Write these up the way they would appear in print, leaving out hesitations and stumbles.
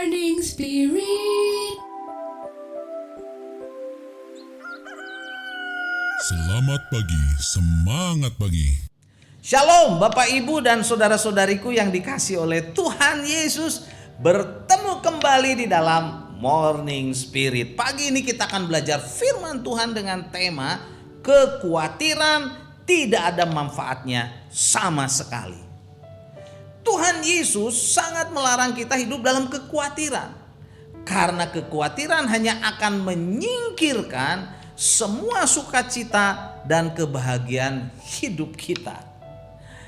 Morning Spirit. Selamat pagi, semangat pagi. Shalom Bapak Ibu dan saudara-saudariku yang dikasih oleh Tuhan Yesus. Bertemu kembali di dalam Morning Spirit. Pagi ini kita akan belajar firman Tuhan dengan tema kekhawatiran tidak ada manfaatnya sama sekali. Tuhan Yesus sangat melarang kita hidup dalam kekhawatiran. Karena kekhawatiran hanya akan menyingkirkan semua sukacita dan kebahagiaan hidup kita.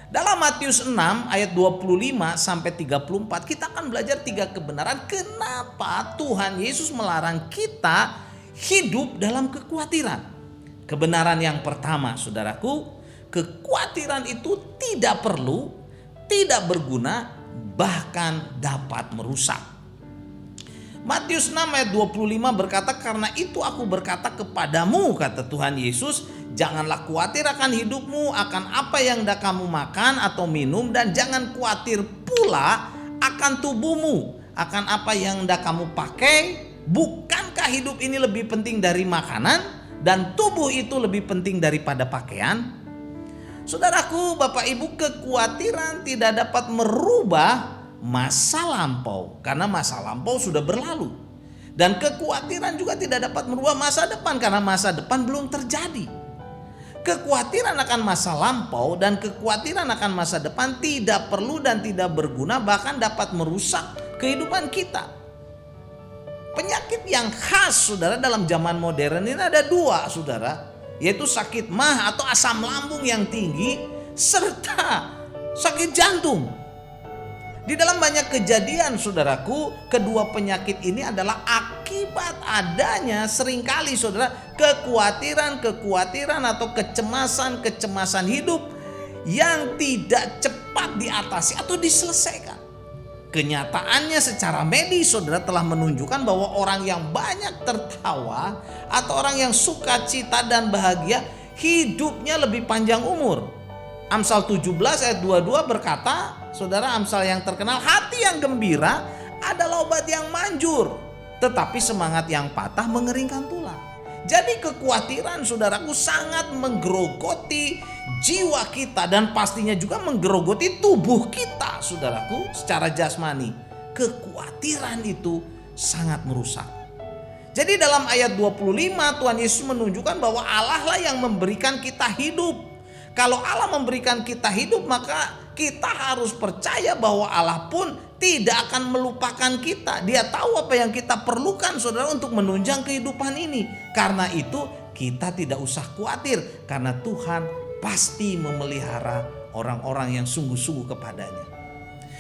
Dalam Matius 6 ayat 25 sampai 34 kita akan belajar 3 kebenaran kenapa Tuhan Yesus melarang kita hidup dalam kekhawatiran. Kebenaran yang pertama, saudaraku, kekhawatiran itu tidak perlu, tidak berguna, bahkan dapat merusak. Matius 6 ayat 25 berkata, karena itu aku berkata kepadamu, kata Tuhan Yesus, janganlah khawatir akan hidupmu, akan apa yang hendak kamu makan atau minum, dan jangan khawatir pula akan tubuhmu, akan apa yang hendak kamu pakai. Bukankah hidup ini lebih penting dari makanan, dan tubuh itu lebih penting daripada pakaian? Saudaraku, Bapak Ibu, kekhawatiran tidak dapat merubah masa lampau karena masa lampau sudah berlalu, dan kekhawatiran juga tidak dapat merubah masa depan karena masa depan belum terjadi. Kekhawatiran akan masa lampau dan kekhawatiran akan masa depan tidak perlu dan tidak berguna, bahkan dapat merusak kehidupan kita. Penyakit yang khas, saudara, dalam zaman modern ini ada 2, saudara, yaitu sakit mah atau asam lambung yang tinggi serta sakit jantung. Di dalam banyak kejadian, saudaraku, kedua penyakit ini adalah akibat adanya seringkali, saudara, kekhawatiran atau kecemasan hidup yang tidak cepat diatasi atau diselesaikan. Kenyataannya secara medis, saudara, telah menunjukkan bahwa orang yang banyak tertawa atau orang yang sukacita dan bahagia hidupnya lebih panjang umur. Amsal 17 ayat 22 berkata, saudara, Amsal yang terkenal, hati yang gembira adalah obat yang manjur, tetapi semangat yang patah mengeringkan tulang. Jadi kekhawatiran, saudaraku, sangat menggerogoti jiwa kita dan pastinya juga menggerogoti tubuh kita, saudaraku, secara jasmani. Kekhawatiran itu sangat merusak. Jadi dalam ayat 25 Tuhan Yesus menunjukkan bahwa Allah lah yang memberikan kita hidup. Kalau Allah memberikan kita hidup, maka kita harus percaya bahwa Allah pun tidak akan melupakan kita. Dia tahu apa yang kita perlukan, saudara, untuk menunjang kehidupan ini. Karena itu kita tidak usah khawatir, karena Tuhan pasti memelihara orang-orang yang sungguh-sungguh kepadanya.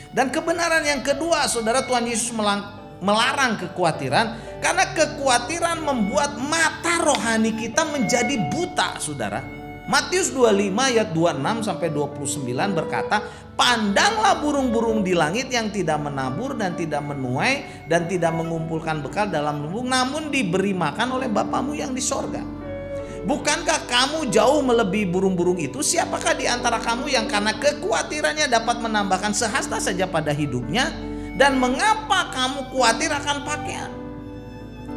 Dan kebenaran yang kedua, saudara, Tuhan Yesus melarang kekhawatiran karena kekhawatiran membuat mata rohani kita menjadi buta, saudara. Matius 25 ayat 26 sampai 29 berkata, pandanglah burung-burung di langit yang tidak menabur dan tidak menuai dan tidak mengumpulkan bekal dalam lumbung, namun diberi makan oleh Bapamu yang di sorga. Bukankah kamu jauh melebihi burung-burung itu? Siapakah di antara kamu yang karena kekhawatirannya dapat menambahkan sehasta saja pada hidupnya? Dan mengapa kamu khawatir akan pakaian?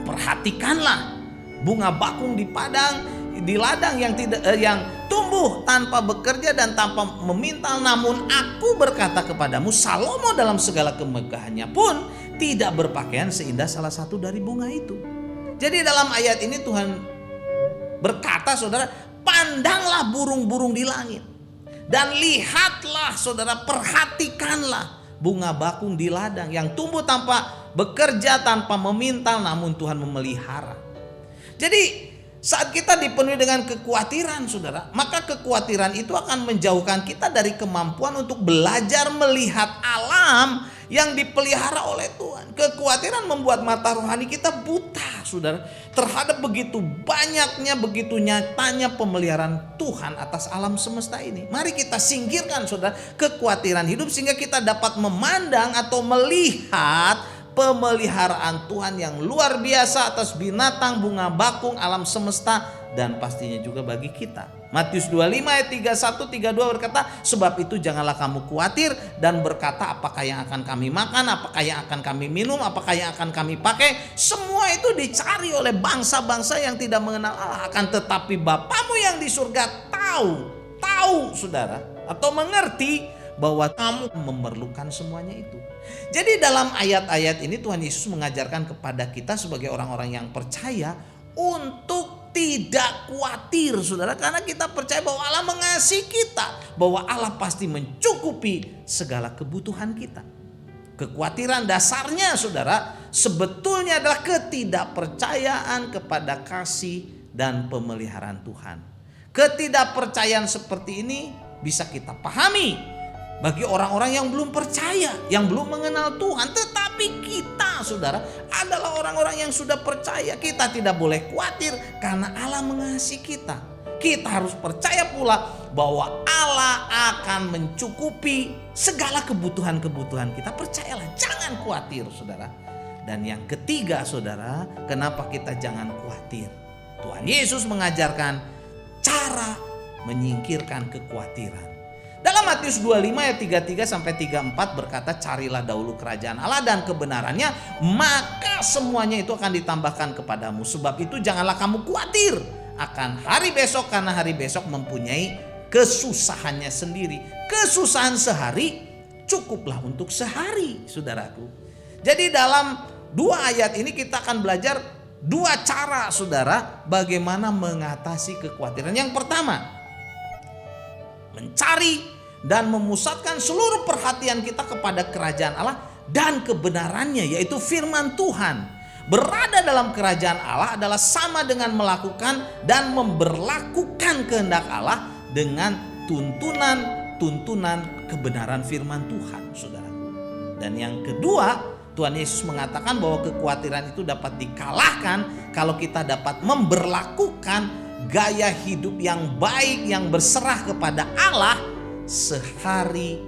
Perhatikanlah bunga bakung di ladang yang tumbuh tanpa bekerja dan tanpa memintal, namun aku berkata kepadamu, Salomo dalam segala kemegahannya pun tidak berpakaian seindah salah satu dari bunga itu. Jadi dalam ayat ini Tuhan berkata, saudara, pandanglah burung-burung di langit dan lihatlah, saudara, perhatikanlah bunga bakung di ladang yang tumbuh tanpa bekerja, tanpa memintal, namun Tuhan memelihara. Jadi saat kita dipenuhi dengan kekhawatiran, saudara, maka kekhawatiran itu akan menjauhkan kita dari kemampuan untuk belajar melihat alam yang dipelihara oleh Tuhan. Kekhawatiran membuat mata rohani kita buta, saudara, terhadap begitu banyaknya, begitu nyatanya pemeliharaan Tuhan atas alam semesta ini. Mari kita singkirkan, saudara, kekhawatiran hidup sehingga kita dapat memandang atau melihat pemeliharaan Tuhan yang luar biasa atas binatang, bunga bakung, alam semesta, dan pastinya juga bagi kita. Matius 25 ayat 31 32 berkata, sebab itu janganlah kamu khawatir dan berkata apakah yang akan kami makan, apakah yang akan kami minum, apakah yang akan kami pakai. Semua itu dicari oleh bangsa-bangsa yang tidak mengenal Allah. Akan tetapi Bapamu yang di surga tahu saudara, atau mengerti bahwa kamu memerlukan semuanya itu. Jadi dalam ayat-ayat ini Tuhan Yesus mengajarkan kepada kita sebagai orang-orang yang percaya untuk tidak khawatir saudara, karena kita percaya bahwa Allah mengasihi kita, bahwa Allah pasti mencukupi segala kebutuhan kita. Kekhawatiran dasarnya saudara sebetulnya adalah ketidakpercayaan kepada kasih dan pemeliharaan Tuhan. Ketidakpercayaan seperti ini bisa kita pahami bagi orang-orang yang belum percaya, yang belum mengenal Tuhan. Tetapi kita saudara adalah orang-orang yang sudah percaya. Kita tidak boleh khawatir karena Allah mengasihi kita. Kita harus percaya pula bahwa Allah akan mencukupi segala kebutuhan-kebutuhan kita. Percayalah, jangan khawatir saudara. Dan yang ketiga saudara, kenapa kita jangan khawatir? Tuhan Yesus mengajarkan cara menyingkirkan kekhawatiran. Dalam Matius 25 ayat 33 sampai 34 berkata, carilah dahulu kerajaan Allah dan kebenarannya, maka semuanya itu akan ditambahkan kepadamu. Sebab itu janganlah kamu khawatir akan hari besok, karena hari besok mempunyai kesusahannya sendiri. Kesusahan sehari cukuplah untuk sehari, saudaraku. Jadi dalam dua ayat ini kita akan belajar dua cara saudara bagaimana mengatasi kekhawatiran. Yang pertama, mencari dan memusatkan seluruh perhatian kita kepada kerajaan Allah dan kebenarannya, yaitu firman Tuhan. Berada dalam kerajaan Allah adalah sama dengan melakukan dan memberlakukan kehendak Allah dengan tuntunan kebenaran firman Tuhan, saudara. Dan yang kedua, Tuhan Yesus mengatakan bahwa kekhawatiran itu dapat dikalahkan kalau kita dapat memberlakukan gaya hidup yang baik, yang berserah kepada Allah sehari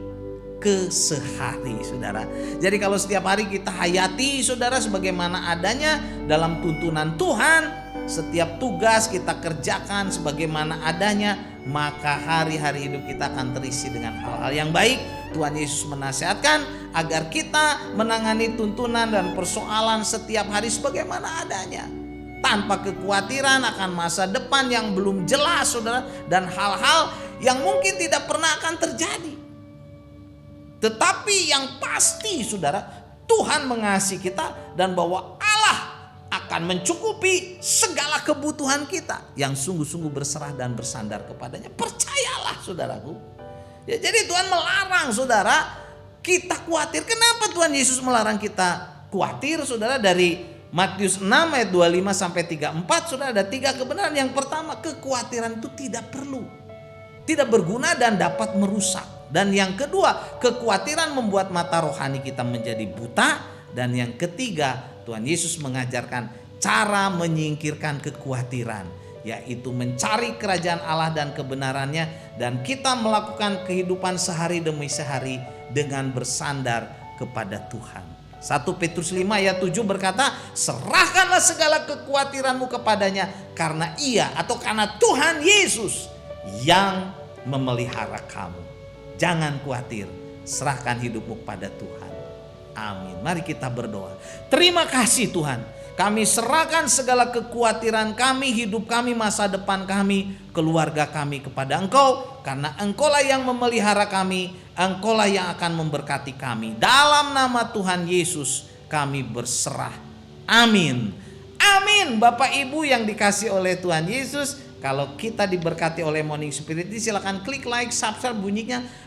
ke sehari, saudara. Jadi kalau setiap hari kita hayati saudara sebagaimana adanya dalam tuntunan Tuhan, setiap tugas kita kerjakan sebagaimana adanya, maka hari-hari hidup kita akan terisi dengan hal-hal yang baik. Tuhan Yesus menasihatkan agar kita menangani tuntunan dan persoalan setiap hari sebagaimana adanya, tanpa kekhawatiran akan masa depan yang belum jelas saudara, dan hal-hal yang mungkin tidak pernah akan terjadi. Tetapi yang pasti saudara, Tuhan mengasihi kita dan bahwa Allah akan mencukupi segala kebutuhan kita yang sungguh-sungguh berserah dan bersandar kepadanya. Percayalah saudaraku. Ya, jadi Tuhan melarang saudara kita khawatir. Kenapa Tuhan Yesus melarang kita khawatir saudara? Dari Matius 6 ayat 25 sampai 34 saudara ada 3 kebenaran. Yang pertama, kekhawatiran itu tidak perlu, tidak berguna dan dapat merusak. Dan yang kedua, kekhawatiran membuat mata rohani kita menjadi buta. Dan yang ketiga, Tuhan Yesus mengajarkan cara menyingkirkan kekhawatiran, yaitu mencari kerajaan Allah dan kebenarannya, dan kita melakukan kehidupan sehari demi sehari dengan bersandar kepada Tuhan. 1 Petrus 5 ayat 7 berkata, serahkanlah segala kekhawatiranmu kepadanya, karena ia atau karena Tuhan Yesus yang memelihara kamu. Jangan khawatir, serahkan hidupmu kepada Tuhan. Amin. Mari kita berdoa. Terima kasih Tuhan, kami serahkan segala kekhawatiran kami, hidup kami, masa depan kami, keluarga kami kepada Engkau, karena Engkaulah yang memelihara kami, Engkaulah yang akan memberkati kami. Dalam nama Tuhan Yesus kami berserah. Amin. Amin. Bapak Ibu yang dikasih oleh Tuhan Yesus, kalau kita diberkati oleh Morning Spirit, silakan klik like, subscribe,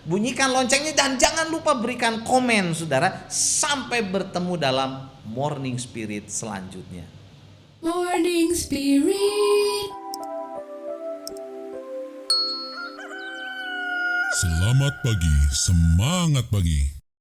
bunyikan loncengnya, dan jangan lupa berikan komen saudara. Sampai bertemu dalam Morning Spirit selanjutnya. Morning Spirit. Selamat pagi, semangat pagi.